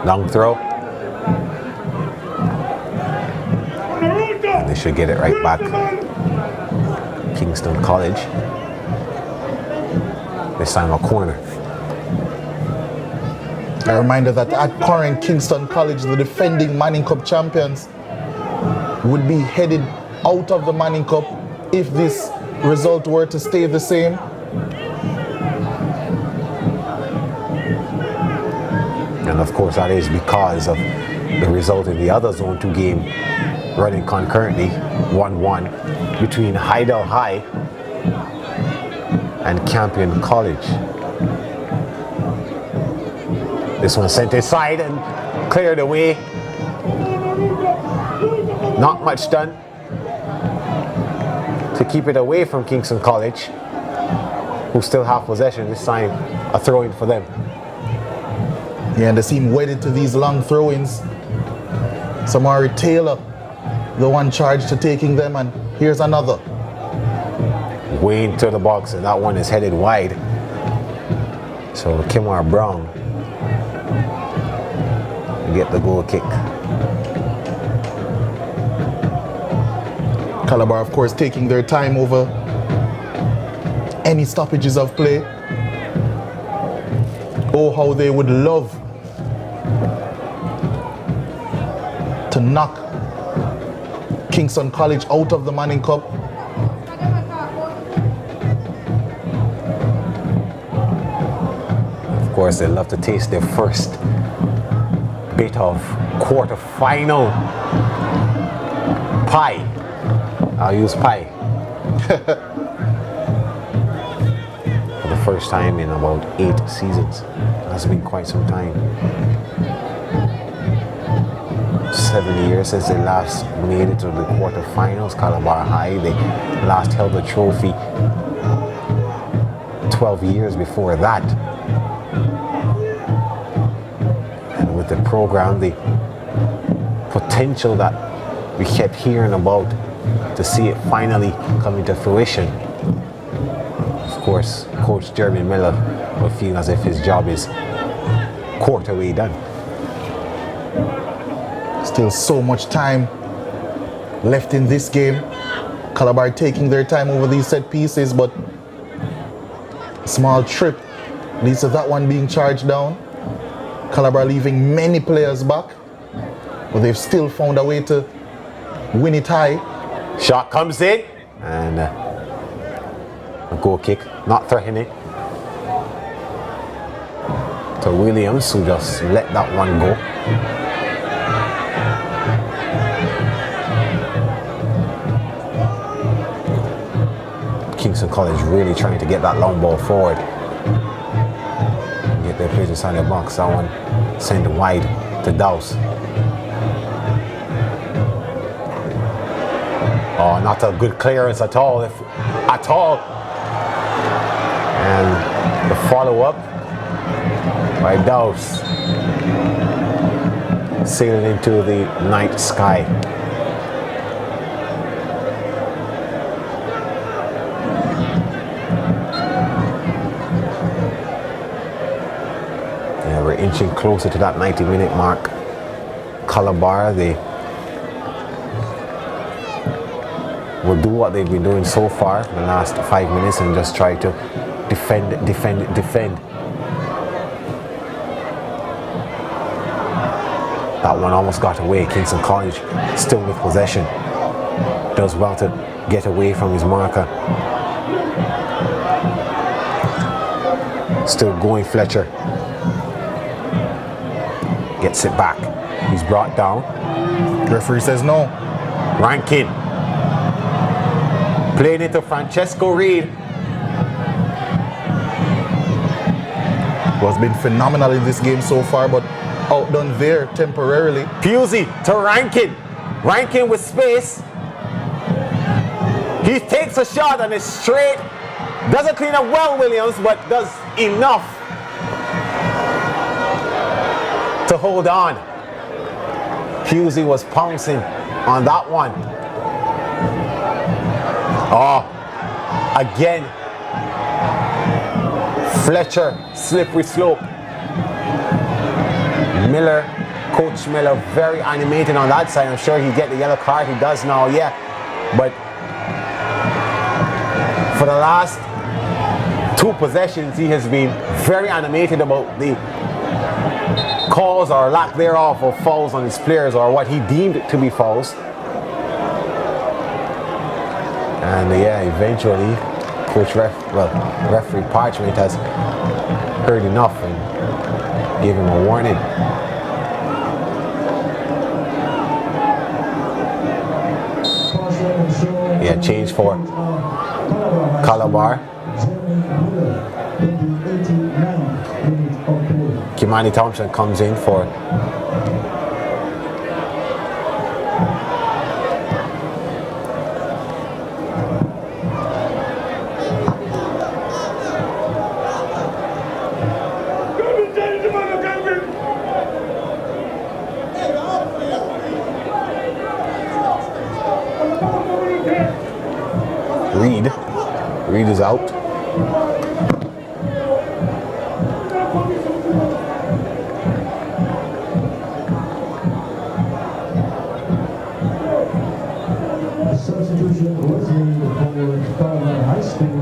Long throw. And they should get it right back. Kingston College. This time a corner. A reminder that at current Kingston College, the defending Manning Cup champions would be headed out of the Manning Cup if this result were to stay the same. And of course that is because of the result in the other Zone 2 game running concurrently, 1-1, between Hydel High and Campion College. This one sent inside and cleared away. Not much done to keep it away from Kingston College, who still have possession. This time a throw-in for them. Yeah, and they seem wedded to these long throw-ins. Samari Taylor, the one charged to taking them, and here's another. Way into the box, and that one is headed wide. So Kimar Brown get the goal kick. Calabar, of course, taking their time over any stoppages of play. Oh, how they would love to knock Kingston College out of the Manning Cup. Of course, they love to taste their first bit of quarter-final pie. I'll use pie. For the first time in about 8 seasons. That's been quite some time. 7 years since they last made it to the quarterfinals. Calabar High, they last held the trophy 12 years before that. And with the program, the potential that we kept hearing about, to see it finally come into fruition. Of course, Coach Jeremy Miller will feel as if his job is quarter way done. Still so much time left in this game. Calabar taking their time over these set pieces, but a small trip leads to that one being charged down. Calabar leaving many players back, but they've still found a way to win it high. Shot comes in, and a goal kick, not threatening to Williams, who just let that one go. Kingston College really trying to get that long ball forward. Get their players inside the box. That one sent wide to Dowse. Oh, not a good clearance at all. And the follow-up by Dowse, sailing into the night sky. Yeah, we're inching closer to that 90-minute mark. Calabar, they will do what they've been doing so far for the last 5 minutes and just try to defend. That one almost got away. Kingston College still with possession. Does well to get away from his marker. Still going, Fletcher. Gets it back. He's brought down. The referee says no. Rankin. Playing it to Francesco Reed. Was been phenomenal in this game so far, but outdone there temporarily. Pusey to Rankin. Rankin with space. He takes a shot and it's straight. Doesn't clean up well, Williams, but does enough to hold on. Pusey was pouncing on that one. Oh, again. Fletcher, slippery slope. Miller, Coach Miller, very animated on that side. I'm sure he'd get the yellow card. He does now, yeah. But for the last 2 possessions, he has been very animated about the calls or lack thereof of fouls on his players, or what he deemed to be fouls. And yeah, eventually, referee Parchment has heard enough and gave him a warning. Yeah, change for Calabar. Kimani Thompson comes in for Reed. Reed is out.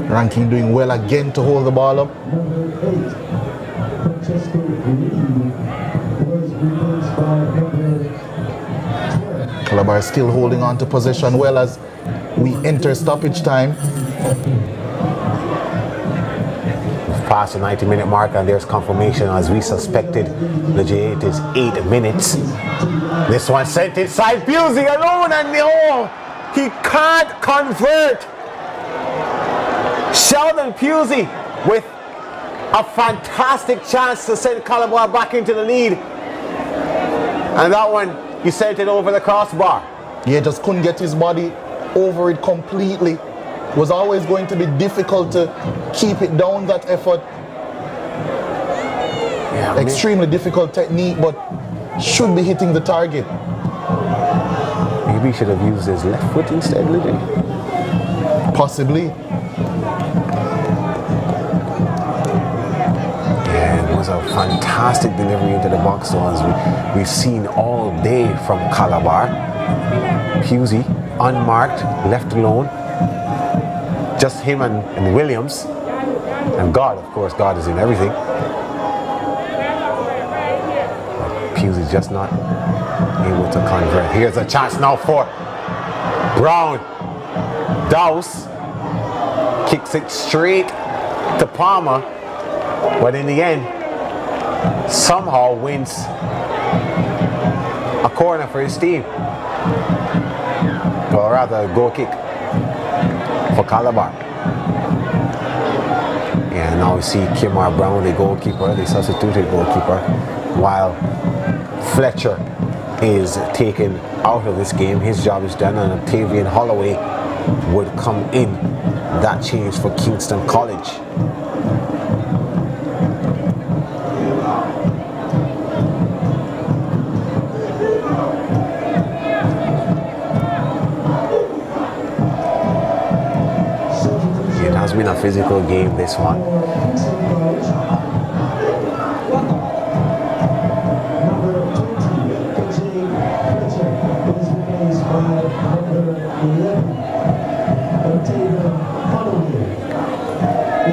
Ranking doing well again to hold the ball up. Calabar still holding on to possession well as we enter stoppage time. Past the 90-minute mark, and there's confirmation, as we suspected. The J8 is 8 minutes. This one sent inside, Pusey alone, and no, he can't convert. Sheldon Pusey with a fantastic chance to send Calabar back into the lead. And that one, he sent it over the crossbar. Yeah, just couldn't get his body over it completely. Was always going to be difficult to keep it down, that effort. Yeah, extremely difficult technique, but should be hitting the target. Maybe he should have used his left foot instead, Liddy. Possibly. Yeah, it was a fantastic delivery into the box, so as we've seen all day from Calabar. Pusey, unmarked, left alone. Just him and Williams. And God, of course, God is in everything. But Pusey's just not able to convert. Here's a chance now for Brown. Dowse kicks it straight to Palmer, but in the end, somehow wins a corner for his team. Or rather, a goal kick for Calabar. Yeah, now we see Kimar Brown, the goalkeeper, the substituted goalkeeper, while Fletcher is taken out of this game. His job is done, and Octavian Holloway would come in. That change for Kingston College. It has been a physical game, this one.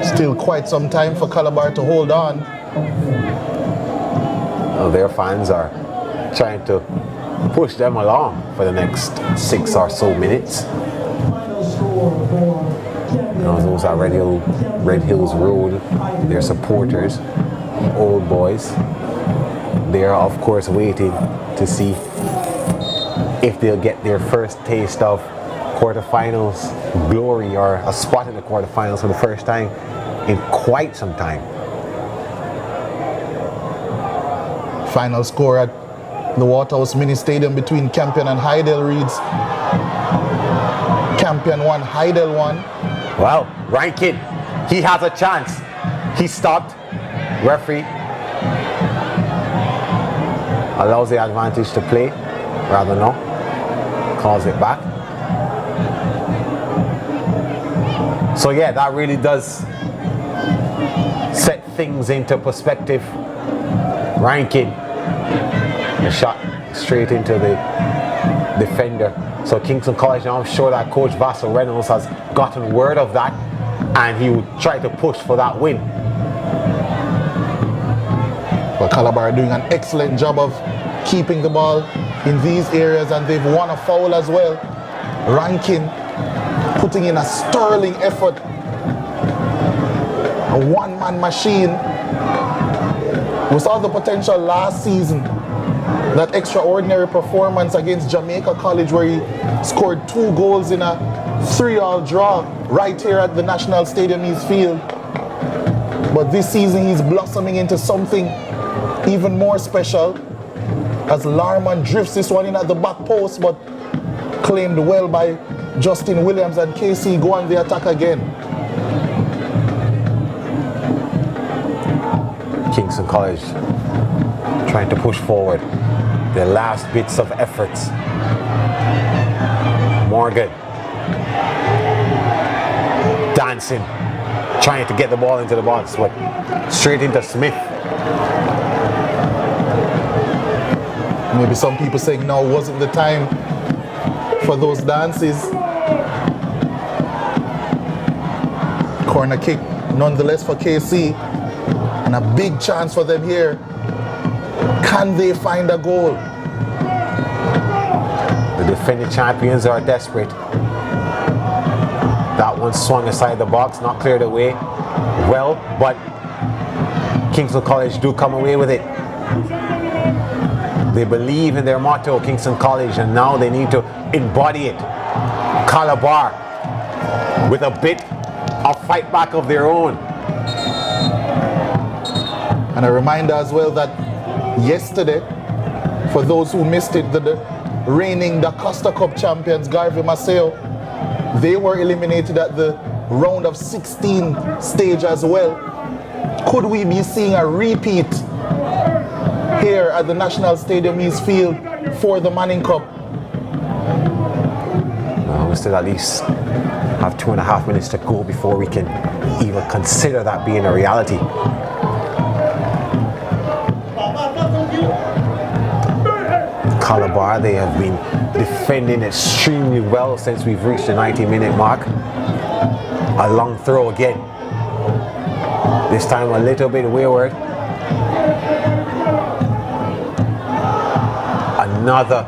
Still quite some time for Calabar to hold on. Well, their fans are trying to push them along for the next 6 or so minutes. You know, those are Red Hills Road, their supporters, old boys. They are, of course, waiting to see if they'll get their first taste of quarterfinals glory, or a spot in the quarterfinals for the first time in quite some time. Final score at the Waterhouse Mini Stadium between Campion and Heidel reads Campion 1, Heidel 1. Well, Rankin, he has a chance. He stopped. Referee allows the advantage to play. Rather no. Calls it back. So yeah, that really does set things into perspective. Rankin A shot straight into the defender. So Kingston College now, I'm sure that Coach Vassal Reynolds has gotten word of that, and he would try to push for that win. But Calabar are doing an excellent job of keeping the ball in these areas, and they've won a foul as well. Rankin putting in a sterling effort. A one-man machine. We saw the potential last season. That extraordinary performance against Jamaica College where he scored 2 goals in a 3-all draw right here at the National Stadium East Field. But this season he's blossoming into something even more special as Larman drifts this one in at the back post, but claimed well by Justin Williams, and KC go on the attack again. Kingston College trying to push forward. The last bits of efforts. Morgan dancing, trying to get the ball into the box, but straight into Smith. Maybe some people saying now wasn't the time for those dances. Corner kick nonetheless for KC, and a big chance for them here. Can they find a goal? The defending champions are desperate. That one swung aside the box, not cleared away well, but Kingston College do come away with it. They believe in their motto, Kingston College, and now they need to embody it. Calabar with a bit of fight back of their own. And a reminder as well that yesterday, for those who missed it, the reigning Da Costa Cup champions, Garvey Maceo, they were eliminated at the round of 16 stage as well. Could we be seeing a repeat here at the National Stadium East Field for the Manning Cup? We still at least have 2.5 minutes to go before we can even consider that being a reality. Calabar, they have been defending extremely well since we've reached the 90-minute mark. A long throw again. This time a little bit wayward. Another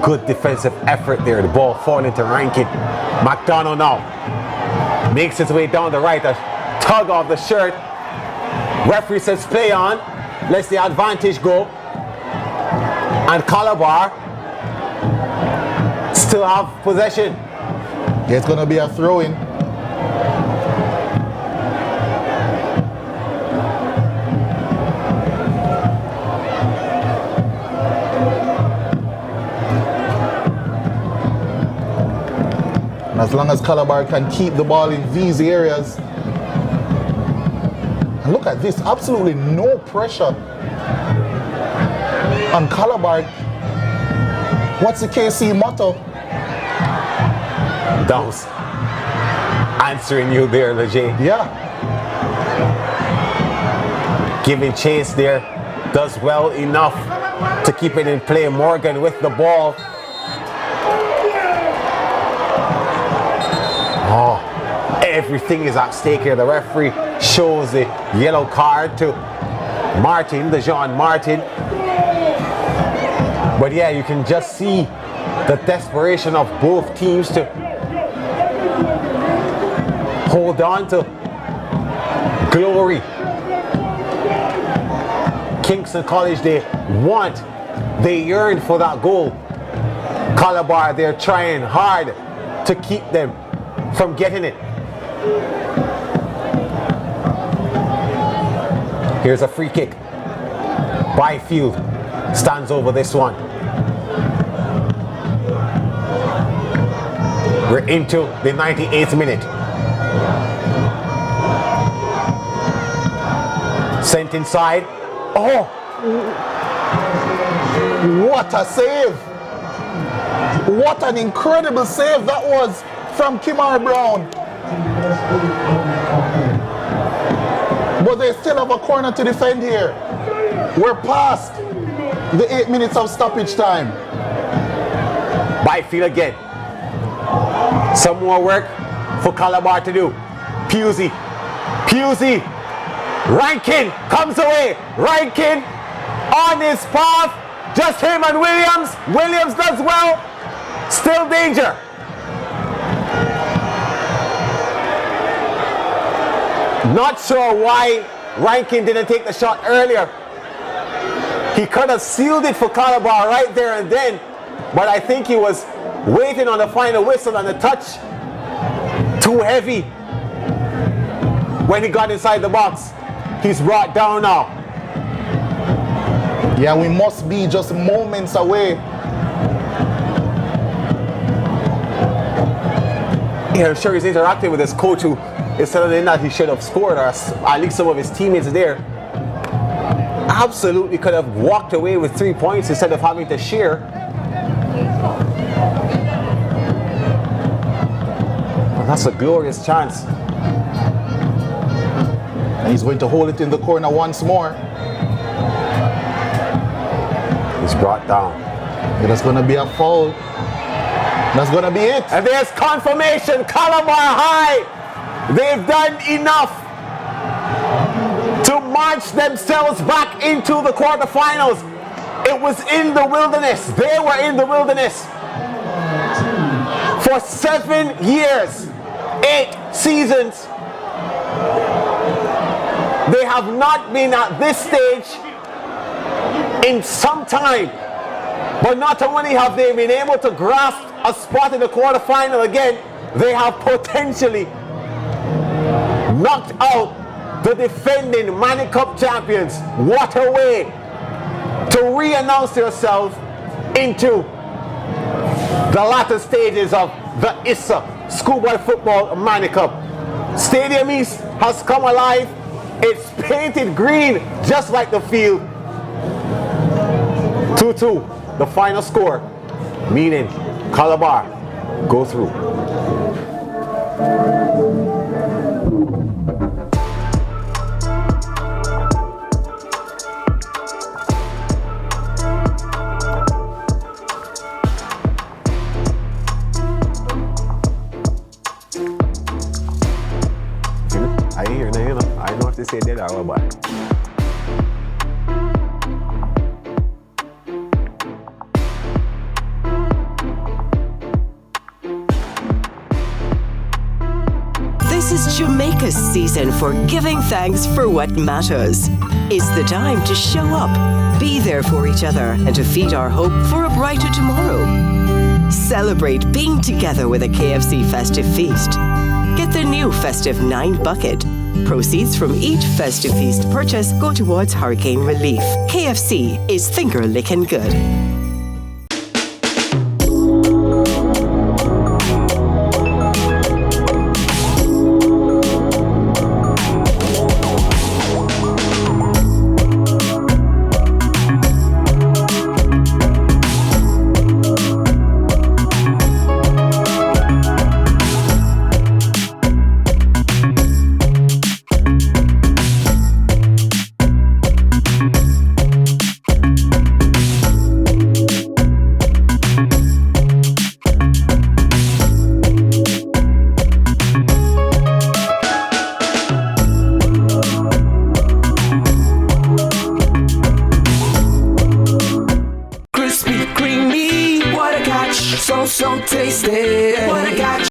good defensive effort there. The ball falling to Rankin. McDonald now makes his way down the right. A tug of the shirt. Referee says play on. Lets the advantage go. And Calabar still have possession. It's going to be a throw-in. And as long as Calabar can keep the ball in these areas. And look at this, absolutely no pressure on Calabar. What's the KC motto? Downs. Answering you there, Leger. Yeah. Giving chase there. Does well enough to keep it in play. Morgan with the ball. Oh, everything is at stake here. The referee shows the yellow card to Martin, the Jean Martin. But yeah, you can just see the desperation of both teams to hold on to glory. Kingston College, they yearn for that goal. Calabar, they're trying hard to keep them from getting it. Here's a free kick. Byfield stands over this one. We're into the 98th minute. Sent inside. Oh! What a save! What an incredible save that was from Kimar Brown. But they still have a corner to defend here. We're past the 8 minutes of stoppage time. Byfield again. Some more work for Calabar to do. Pusey. Rankin comes away. Rankin on his path. Just him and Williams. Williams does well. Still danger. Not sure why Rankin didn't take the shot earlier. He could have sealed it for Calabar right there and then, but I think he was waiting on the final whistle and the touch too heavy when he got inside the box. He's brought down now. Yeah, we must be just moments away. Yeah, I'm sure he's interacting with his coach who is telling him that he should have scored, or at least some of his teammates there absolutely could have walked away with 3 points instead of having to share. Well, that's a glorious chance. And he's going to hold it in the corner once more. He's brought down. There's going to be a foul. That's going to be it. And there's confirmation. Calabar High. They've done enough to march themselves back into the quarterfinals. It was in the wilderness. They were in the wilderness for 7 years, 8 seasons. They have not been at this stage in some time. But not only have they been able to grasp a spot in the quarterfinal again, they have potentially knocked out the defending Manning Cup champions. What a way to re-announce themselves into the latter stages of the ISSA Schoolboy Football Manning Cup. Stadium East has come alive. It's painted green just like the field. 2-2, the final score, meaning Calabar go through. I hear now, you know. I know if they say dead or what. This is Jamaica's season for giving thanks for what matters. It's the time to show up, be there for each other, and to feed our hope for a brighter tomorrow. Celebrate being together with a KFC festive feast. Get the new festive 9 bucket. Proceeds from each festive feast purchase go towards hurricane relief. KFC is thinker lickin' good. So tasty. What I got.